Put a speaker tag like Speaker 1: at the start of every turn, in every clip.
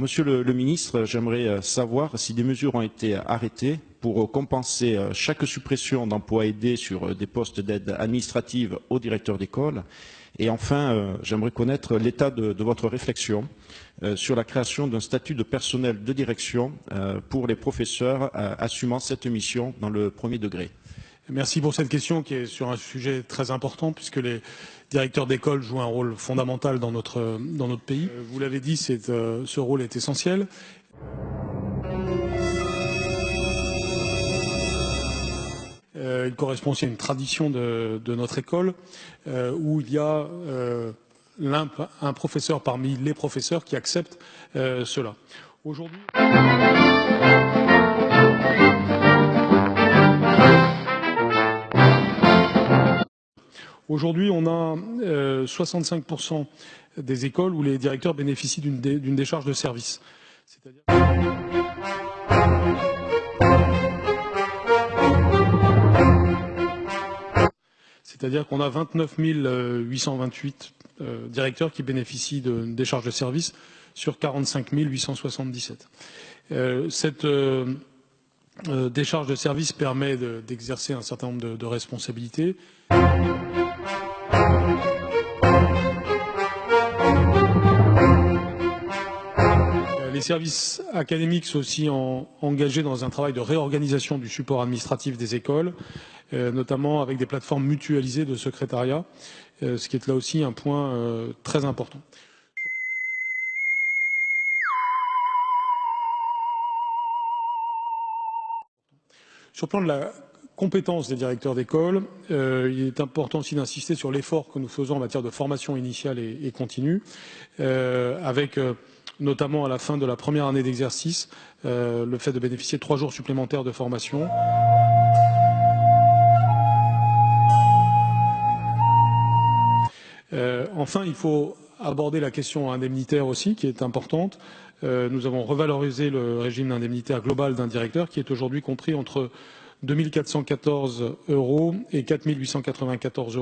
Speaker 1: Monsieur le ministre, j'aimerais savoir si des mesures ont été arrêtées pour compenser chaque suppression d'emplois aidés sur des postes d'aide administrative aux directeurs d'école. Et enfin, j'aimerais connaître l'état de votre réflexion sur la création d'un statut de personnel de direction pour les professeurs assumant cette mission dans le premier degré.
Speaker 2: Merci pour cette question qui est sur un sujet très important puisque les directeurs d'école jouent un rôle fondamental dans notre pays. Vous l'avez dit, ce rôle est essentiel. Il correspond aussi à une tradition de notre école où il y a un professeur parmi les professeurs qui accepte cela. Aujourd'hui, on a 65% des écoles où les directeurs bénéficient d'une décharge de service. C'est-à-dire qu'on a 29 828 directeurs qui bénéficient d'une décharge de service sur 45 877. Cette décharge de service permet d'exercer un certain nombre de responsabilités. Les services académiques sont aussi engagés dans un travail de réorganisation du support administratif des écoles, notamment avec des plateformes mutualisées de secrétariat, ce qui est là aussi un point très important. Sur le plan de la compétence des directeurs d'école, il est important aussi d'insister sur l'effort que nous faisons en matière de formation initiale et continue, avec notamment à la fin de la première année d'exercice, le fait de bénéficier de 3 jours supplémentaires de formation. Enfin, il faut aborder la question indemnitaire aussi, qui est importante. Nous avons revalorisé le régime indemnitaire global d'un directeur, qui est aujourd'hui compris entre 2 414 € et 4 894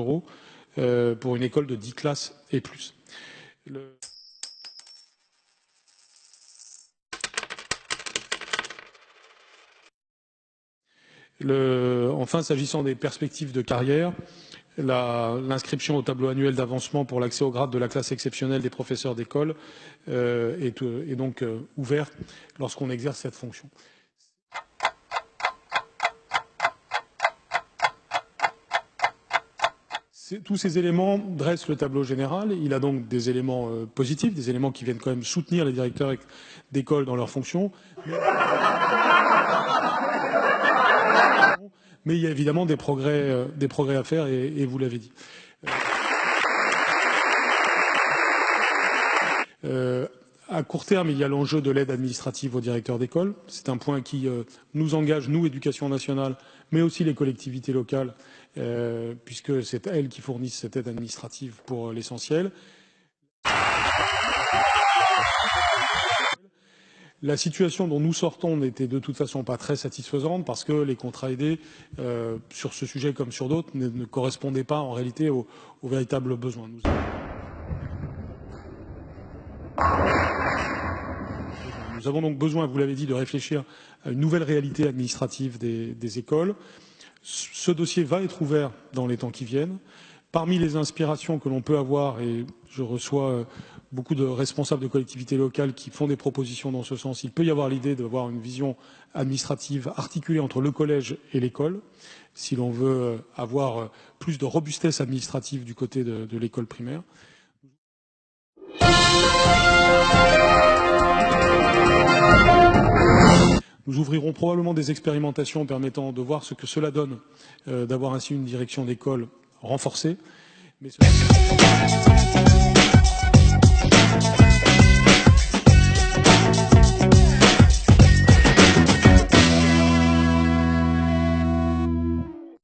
Speaker 2: € pour une école de 10 classes et plus. Enfin, s'agissant des perspectives de carrière, l'inscription au tableau annuel d'avancement pour l'accès au grade de la classe exceptionnelle des professeurs d'école est donc ouverte lorsqu'on exerce cette fonction. Tous ces éléments dressent le tableau général. Il a donc des éléments positifs, des éléments qui viennent quand même soutenir les directeurs d'école dans leurs fonctions. Mais il y a évidemment des progrès à faire et vous l'avez dit. À court terme, il y a l'enjeu de l'aide administrative aux directeurs d'école. C'est un point qui nous engage, nous, Éducation nationale, mais aussi les collectivités locales, puisque c'est elles qui fournissent cette aide administrative pour l'essentiel. La situation dont nous sortons n'était de toute façon pas très satisfaisante parce que les contrats aidés, sur ce sujet comme sur d'autres, ne correspondaient pas en réalité aux véritables besoins. Nous avons donc besoin, vous l'avez dit, de réfléchir à une nouvelle réalité administrative des écoles. Ce dossier va être ouvert dans les temps qui viennent. Parmi les inspirations que l'on peut avoir, et je reçois beaucoup de responsables de collectivités locales qui font des propositions dans ce sens, il peut y avoir l'idée d'avoir une vision administrative articulée entre le collège et l'école, si l'on veut avoir plus de robustesse administrative du côté de l'école primaire. Nous ouvrirons probablement des expérimentations permettant de voir ce que cela donne d'avoir ainsi une direction d'école renforcée. Mais